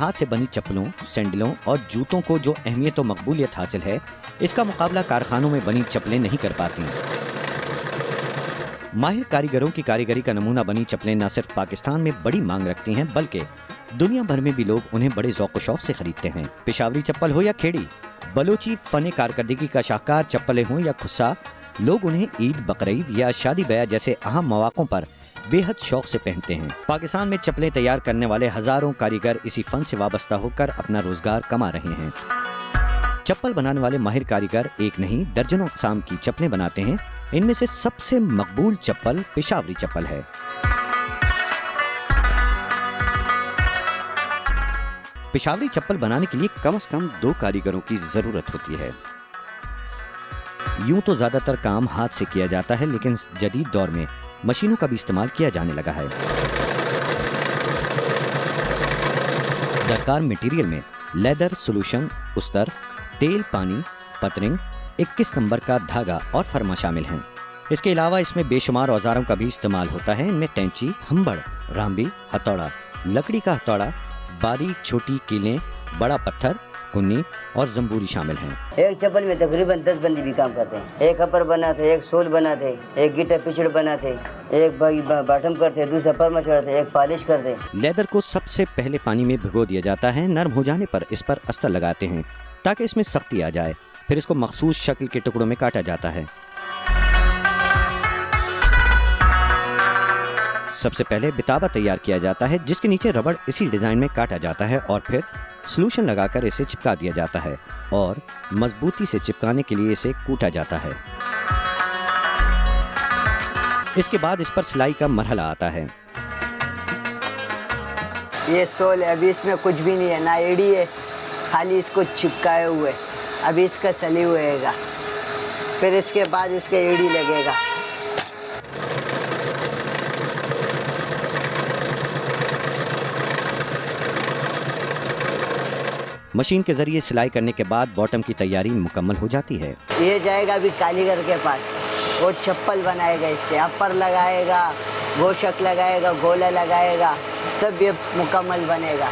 हाथ से बनी चप्पलों, सैंडलों और जूतों को जो अहमियत और मकबूलियत हासिल है, इसका मुकाबला कारखानों में बनी चप्पलें नहीं कर पाती। माहिर कारीगरों की कारीगरी का नमूना बनी चप्पलें न सिर्फ पाकिस्तान में बड़ी मांग रखती हैं, बल्कि दुनिया भर में भी लोग उन्हें बड़े ज़ौक़ शौक़ से खरीदते हैं। पेशावरी चप्पल हो या खेड़ी, बलोची फन कारकर्दगी का शाहकार चप्पलें हों या खुस्सा, लोग उन्हें ईद, बकरीद या शादी ब्याह जैसे अहम मौक़ों पर बेहद शौक से पहनते हैं। पाकिस्तान में चप्पलें तैयार करने वाले हजारों कारीगर इसी फन से वाबस्ता होकर अपना रोजगार कमा रहे हैं। चप्पल बनाने वाले माहिर कारीगर एक नहीं दर्जनों अक़साम की चप्पलें बनाते हैं। इनमें से सबसे मकबूल चप्पल पेशावरी चप्पल है। पेशावरी चप्पल बनाने के लिए कम से कम 2 कारीगरों की जरूरत होती है। यूं तो ज्यादातर काम हाथ से किया जाता है, लेकिन जदीद दौर में मशीनों का भी इस्तेमाल किया जाने लगा है। दरकार मटेरियल में लेदर, सोल्यूशन, उस्तर, तेल, पानी, पतरिंग, 21 नंबर का धागा और फरमा शामिल हैं। इसके अलावा इसमें बेशुमार औजारों का भी इस्तेमाल होता है। इनमें कैंची, हम्बड़, रामबी, हथौड़ा, लकड़ी का हथौड़ा, बारीक छोटी कीलें, बड़ा पत्थर, कुन्नी और जंबूरी शामिल हैं। एक चप्पल में तकरीबन 10 बंदे भी काम करते हैं। एक अपर बनाते, एक सोल बनाते, एक गिटर पिछड़ बनाते, एक बॉटम करते, दूसरा परमा चढ़ाते, एक पॉलिश करते। लेदर को सबसे पहले पानी में भिगो दिया जाता है। नरम हो जाने पर इस पर अस्तर लगाते हैं ताकि इसमें सख्ती आ जाए। फिर इसको मखसूस शक्ल के टुकड़ों में काटा जाता है। सबसे पहले बिताबा तैयार किया जाता है, जिसके नीचे रबड़ इसी डिजाइन में काटा जाता है और फिर सॉल्यूशन लगाकर इसे चिपका दिया जाता है और मजबूती से चिपकाने के लिए इसे कूटा जाता है। इसके बाद इस पर सिलाई का मरहला आता है। ये सोल है, अभी इसमें कुछ भी नहीं है, ना एड़ी है, खाली इसको चिपकाए हुए। अभी इसका सली हुएगा, फिर इसके बाद इसके एड़ी लगेगा। मशीन के जरिए सिलाई करने के बाद बॉटम की तैयारी मुकम्मल हो जाती है। ये जाएगा अभी कारीगर के पास, वो चप्पल बनाएगा, इससे अपर लगाएगा, गोशक लगाएगा, गोला लगाएगा, तब ये मुकम्मल बनेगा।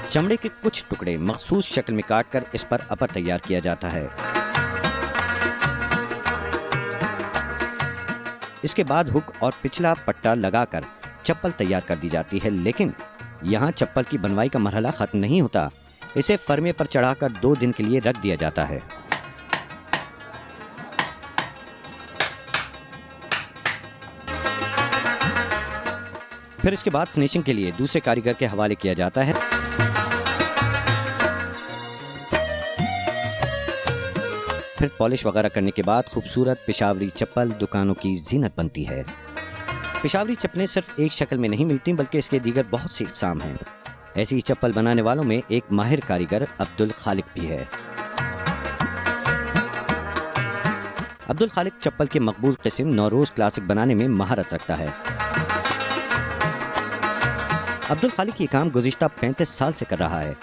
चमड़े के कुछ टुकड़े मखसूस शक्ल में काटकर इस पर अपर तैयार किया जाता है। इसके बाद हुक और पिछला पट्टा लगाकर चप्पल तैयार कर दी जाती है। लेकिन यहाँ चप्पल की बनवाई का मरहला खत्म नहीं होता। इसे फर्मे पर चढ़ाकर 2 दिन के लिए रख दिया जाता है। फिर इसके बाद फिनिशिंग के लिए दूसरे कारीगर के हवाले किया जाता है। फिर पॉलिश वगैरह करने के बाद खूबसूरत पेशावरी चप्पल दुकानों की जीनत बनती है। पेशावरी चप्पलें सिर्फ एक शक्ल में नहीं मिलती, बल्कि इसके दीगर बहुत सी इक़साम हैं। ऐसी चप्पल बनाने वालों में एक माहिर कारीगर अब्दुल खालिक भी है। अब्दुल खालिक चप्पल के मकबूल किस्म नौरोज क्लासिक बनाने में महारत रखता है। अब्दुल खालिक ये काम गुज़िश्ता 35 साल से कर रहा है।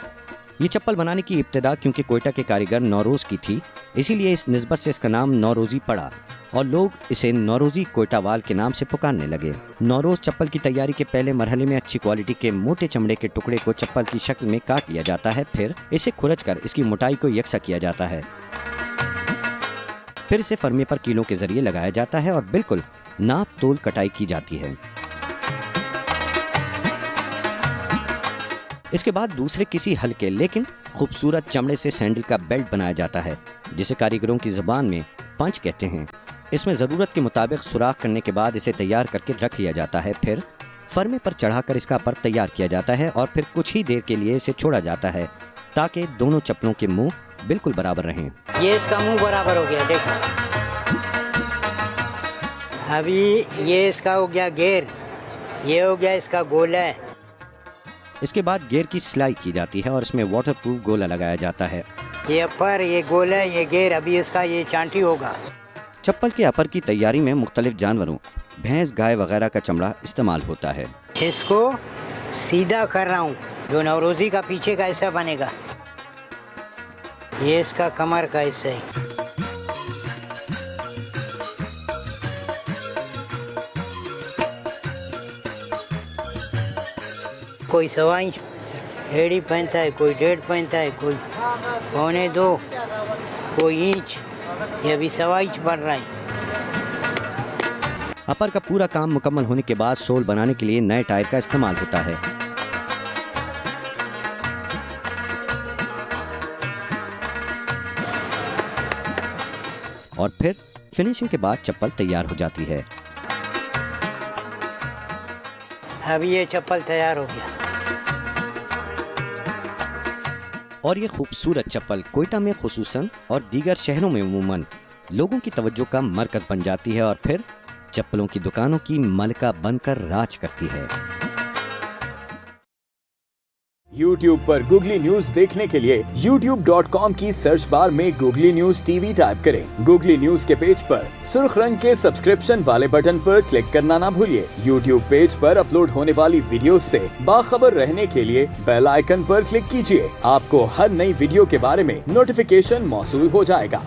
ये चप्पल बनाने की इब्तिदा क्योंकि कोयटा के कारीगर नौरोज की थी, इसीलिए इस निस्बत से इसका नाम नौरोजी पड़ा और लोग इसे नौरोजी कोयटावाल के नाम से पुकारने लगे। नौरोज चप्पल की तैयारी के पहले मरहले में अच्छी क्वालिटी के मोटे चमड़े के टुकड़े को चप्पल की शक्ल में काट लिया जाता है। फिर इसे खुरचकर इसकी मोटाई को यकसा किया जाता है। फिर इसे फर्मे पर कीलों के जरिए लगाया जाता है और बिल्कुल नाप तोल कटाई की जाती है। इसके बाद दूसरे किसी हल्के लेकिन खूबसूरत चमड़े से सैंडल का बेल्ट बनाया जाता है, जिसे कारीगरों की जुबान में पंच कहते हैं। इसमें ज़रूरत के मुताबिक सुराख करने के बाद इसे तैयार करके रख लिया जाता है। फिर फर्मे पर चढ़ाकर इसका पर तैयार किया जाता है और फिर कुछ ही देर के लिए इसे छोड़ा जाता है ताकि दोनों चप्पलों के मुंह बिल्कुल बराबर रहें। ये इसका मुंह बराबर हो गया, देखो। अभी ये इसका हो गया घेर, ये हो गया इसका गोला। इसके बाद घेर की सिलाई की जाती है और इसमें वाटरप्रूफ गोला लगाया जाता है। ये अपर, ये गोला, ये घेर, अभी इसका ये चांटी होगा। चप्पल के अपर की तैयारी में मुख्तलिफ जानवरों, भैंस, गाय वगैरह का चमड़ा इस्तेमाल होता है। इसको सीधा कर रहा हूँ, जो नवरोजी का पीछे का हिस्सा बनेगा, ये इसका कमर का हिस्सा है। कोई 1.25 इंच एड़ी पहनता है, कोई 1.5 पहनता है, कोई 1.25, कोई इंच, ये अभी 1.25 इंच बन रहा है। अपर का पूरा काम मुकम्मल होने के बाद सोल बनाने के लिए नए टायर का इस्तेमाल होता है। और फिर फिनिशिंग के बाद चप्पल तैयार हो जाती है। अब ये चप्पल तैयार हो गया। और ये खूबसूरत चप्पल कोयटा में खुसूसन और दीगर शहरों में उमूमन लोगों की तवज्जो का मरकज बन जाती है और फिर चप्पलों की दुकानों की मलिका बनकर राज करती है। YouTube पर गूगली न्यूज देखने के लिए youtube.com की सर्च बार में गूगली न्यूज टीवी टाइप करें। गूगली न्यूज के पेज पर सुर्ख रंग के सब्सक्रिप्शन वाले बटन पर क्लिक करना ना भूलिए। YouTube पेज पर अपलोड होने वाली वीडियोस से बाखबर रहने के लिए बेल आइकन पर क्लिक कीजिए। आपको हर नई वीडियो के बारे में नोटिफिकेशन मौसूल हो जाएगा।